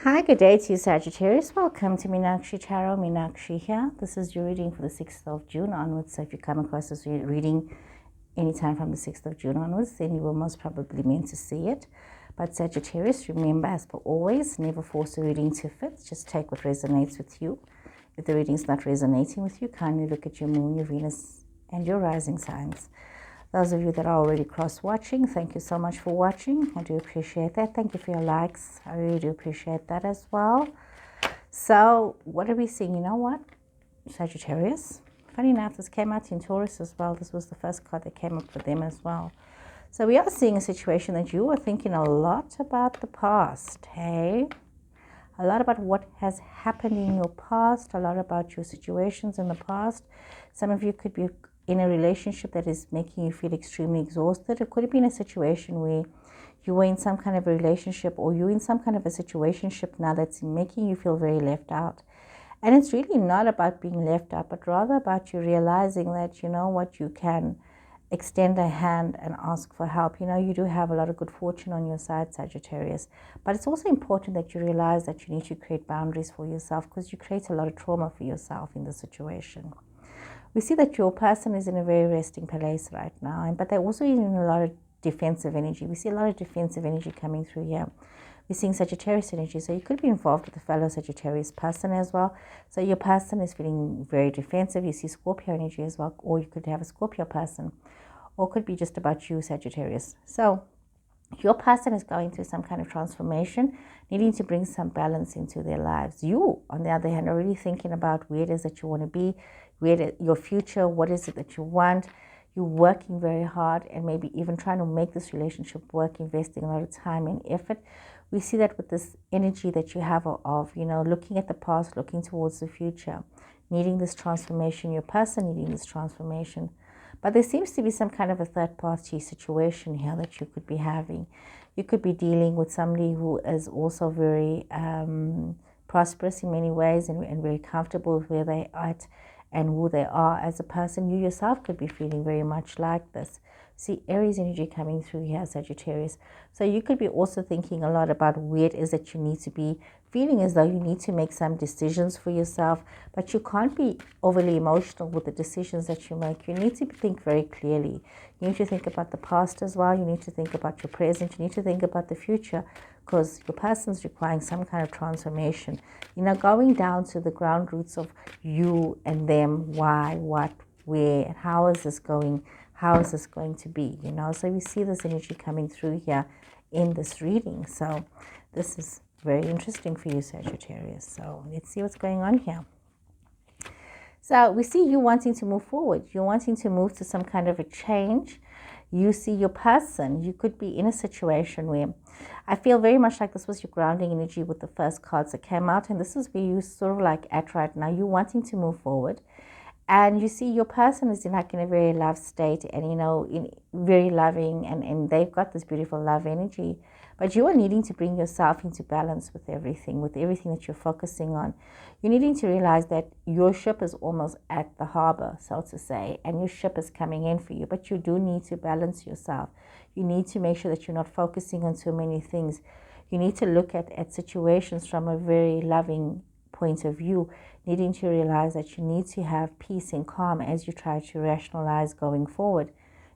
Hi, good day to you, Sagittarius. Welcome to Meenakshi Tarot. Meenakshi here. This is your reading for the 6th of June onwards. So if you come across this reading anytime from the 6th of June onwards, then you will most probably meant to see it. But Sagittarius, remember, as per always, never force a reading to fit. Just take what resonates with you. If the reading is not resonating with you, kindly look at your moon, your Venus, and your rising signs. Those of you that are already cross-watching, thank you so much for watching. I do appreciate that. Thank you for your likes. I really do appreciate that as well. So what are we seeing? You know what, Sagittarius? Funny enough, this came out in Taurus as well. This was the first card that came up for them as well. So we are seeing a situation that you are thinking a lot about the past, hey? A lot about what has happened in your past, a lot about your situations in the past. Some of you could be in a relationship that is making you feel extremely exhausted. It could have been a situation where you were in some kind of a relationship, or you're in some kind of a situationship now that's making you feel very left out. And it's really not about being left out, but rather about you realizing that, you know what, you can extend a hand and ask for help. You know, you do have a lot of good fortune on your side, Sagittarius. But it's also important that you realize that you need to create boundaries for yourself, because you create a lot of trauma for yourself in the situation. We see that your person is in a very resting place right now, but they're also in a lot of defensive energy. We see a lot of defensive energy coming through here. We're seeing Sagittarius energy, so you could be involved with a fellow Sagittarius person as well. So your person is feeling very defensive. You see Scorpio energy as well, or you could have a Scorpio person, or it could be just about you, Sagittarius. So your person is going through some kind of transformation, needing to bring some balance into their lives. You, on the other hand, are really thinking about where it is that you want to be, your future, what is it that you want. You're working very hard and maybe even trying to make this relationship work, investing a lot of time and effort. We see that with this energy that you have of, you know, looking at the past, looking towards the future, needing this transformation, your person needing this transformation. But there seems to be some kind of a third-party situation here that you could be having. You could be dealing with somebody who is also very prosperous in many ways and very comfortable with where they are at and who they are as a person. You yourself could be feeling very much like this. See Aries energy coming through here, Sagittarius. So you could be also thinking a lot about where it is that you need to be, feeling as though you need to make some decisions for yourself, but you can't be overly emotional with the decisions that you make. You need to think very clearly. You need to think about the past as well. You need to think about your present. You need to think about the future, because your person's requiring some kind of transformation. You know, going down to the ground roots of you and them, why, what, where, and how is this going? How is this going to be? You know, so we see this energy coming through here in this reading. So this is very interesting for you, Sagittarius. So let's see what's going on here. So we see you wanting to move forward. You're wanting to move to some kind of a change. You see your person. You could be in a situation where I feel very much like this was your grounding energy with the first cards that came out. And this is where you're sort of like at right now. You're wanting to move forward. And you see your person is in a very love state, and, you know, in very loving, and they've got this beautiful love energy. But you are needing to bring yourself into balance with everything that you're focusing on. You're needing to realize that your ship is almost at the harbor, so to say, and your ship is coming in for you. But you do need to balance yourself. You need to make sure that you're not focusing on too many things. You need to look at situations from a very loving point of view, needing to realize that you need to have peace and calm as you try to rationalize going forward.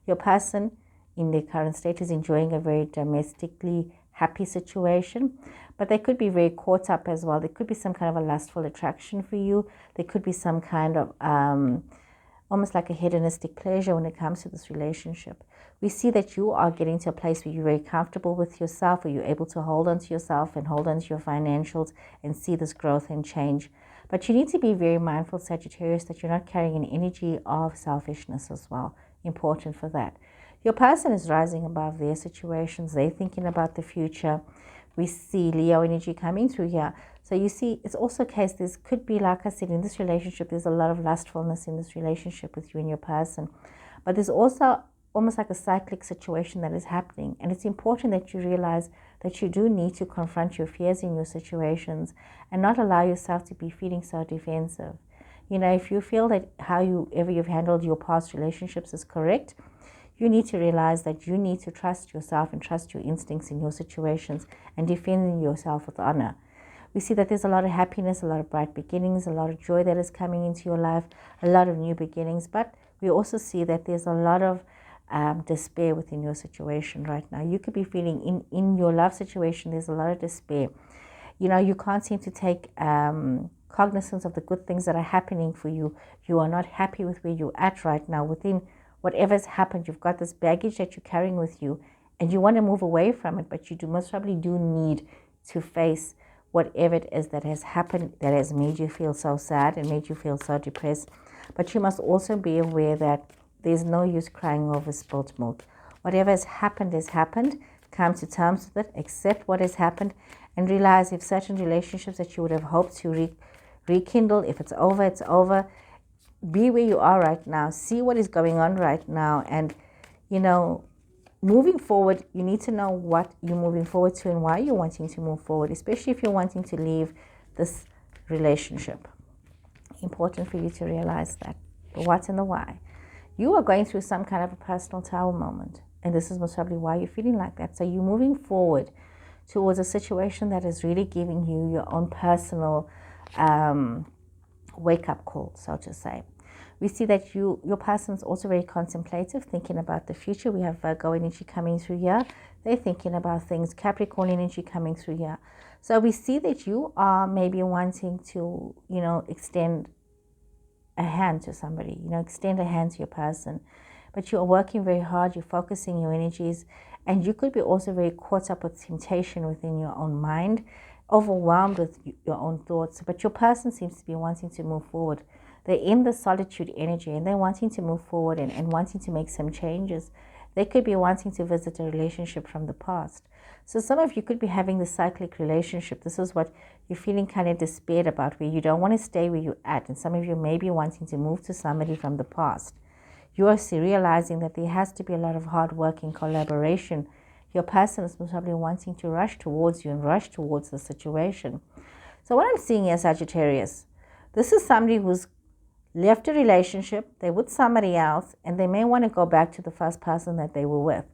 Your person in their current state is enjoying a very domestically happy situation, but they could be very caught up as well. There could be some kind of a lustful attraction for you. There could be some kind of almost like a hedonistic pleasure when it comes to this relationship. We see that you are getting to a place where you're very comfortable with yourself, where you're able to hold on to yourself and hold on to your financials and see this growth and change. But you need to be very mindful, Sagittarius, that you're not carrying an energy of selfishness as well. Important for that. Your person is rising above their situations. They're thinking about the future. We see Leo energy coming through here. So you see, it's also a case, this could be, like I said, in this relationship, there's a lot of lustfulness in this relationship with you and your person. But there's also almost like a cyclic situation that is happening. And it's important that you realize that you do need to confront your fears in your situations and not allow yourself to be feeling so defensive. You know, if you feel that however you've handled your past relationships is correct, you need to realize that you need to trust yourself and trust your instincts in your situations and defending yourself with honor. We see that there's a lot of happiness, a lot of bright beginnings, a lot of joy that is coming into your life, a lot of new beginnings. But we also see that there's a lot of despair within your situation right now. You could be feeling in your love situation, there's a lot of despair. You can't seem to take cognizance of the good things that are happening for you. You are not happy with where you're at right now. Within whatever's happened, you've got this baggage that you're carrying with you, and you want to move away from it, but you most probably do need to face whatever it is that has happened that has made you feel so sad and made you feel so depressed. But you must also be aware that there's no use crying over spilt milk. Whatever has happened. Come to terms with it, accept what has happened, and realize if certain relationships that you would have hoped to rekindle, if it's over, it's over. Be where you are right now. See what is going on right now. And, moving forward, you need to know what you're moving forward to and why you're wanting to move forward, especially if you're wanting to leave this relationship. Important for you to realize that. The what and the why. You are going through some kind of a personal tower moment. And this is most probably why you're feeling like that. So you're moving forward towards a situation that is really giving you your own personal wake-up call, so to say. We see that your person is also very contemplative, thinking about the future. We have Virgo energy coming through here. They're thinking about things. Capricorn energy coming through here. So we see that you are maybe wanting to, extend a hand to somebody, extend a hand to your person. But you are working very hard, you're focusing your energies, and you could be also very caught up with temptation within your own mind, overwhelmed with your own thoughts. But your person seems to be wanting to move forward. They're in the solitude energy, and they're wanting to move forward and wanting to make some changes. They could be wanting to visit a relationship from the past. So some of you could be having the cyclic relationship. This is what you're feeling kind of despaired about, where you don't want to stay where you're at. And some of you may be wanting to move to somebody from the past. You are realizing that there has to be a lot of hard work and collaboration. Your person is probably wanting to rush towards you and rush towards the situation. So what I'm seeing here, Sagittarius, this is somebody who's left a relationship, they're with somebody else, and they may want to go back to the first person that they were with.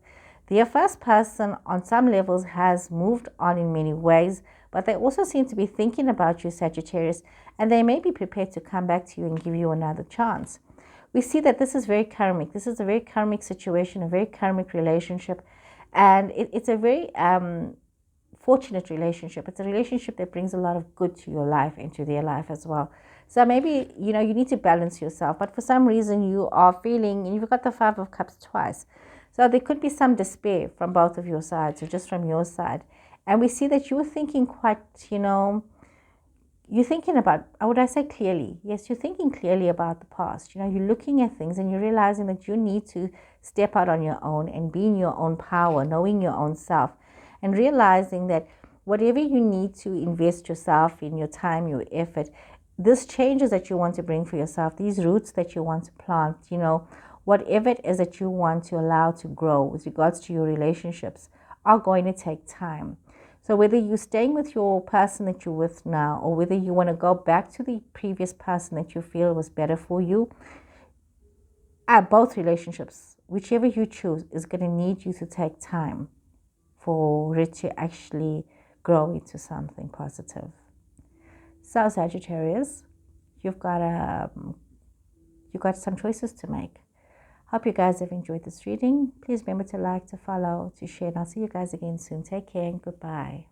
Their first person on some levels has moved on in many ways, but they also seem to be thinking about you, Sagittarius, and they may be prepared to come back to you and give you another chance. We see that this is very karmic. This is a very karmic situation, a very karmic relationship, and it's a very fortunate relationship. It's a relationship that brings a lot of good to your life and to their life as well. So maybe, you need to balance yourself, but for some reason you are feeling, and you've got the Five of Cups twice. So there could be some despair from both of your sides, or just from your side. And we see that you're thinking quite, you're thinking about, would I say clearly? Yes, you're thinking clearly about the past. You're looking at things and you're realizing that you need to step out on your own and be in your own power, knowing your own self, and realizing that whatever you need to invest yourself in, your time, your effort, these changes that you want to bring for yourself, these roots that you want to plant, whatever it is that you want to allow to grow with regards to your relationships are going to take time. So whether you're staying with your person that you're with now, or whether you want to go back to the previous person that you feel was better for you, both relationships, whichever you choose, is going to need you to take time for it to actually grow into something positive. So Sagittarius, you've got some choices to make. Hope you guys have enjoyed this reading. Please remember to like, to follow, to share, and I'll see you guys again soon. Take care and goodbye.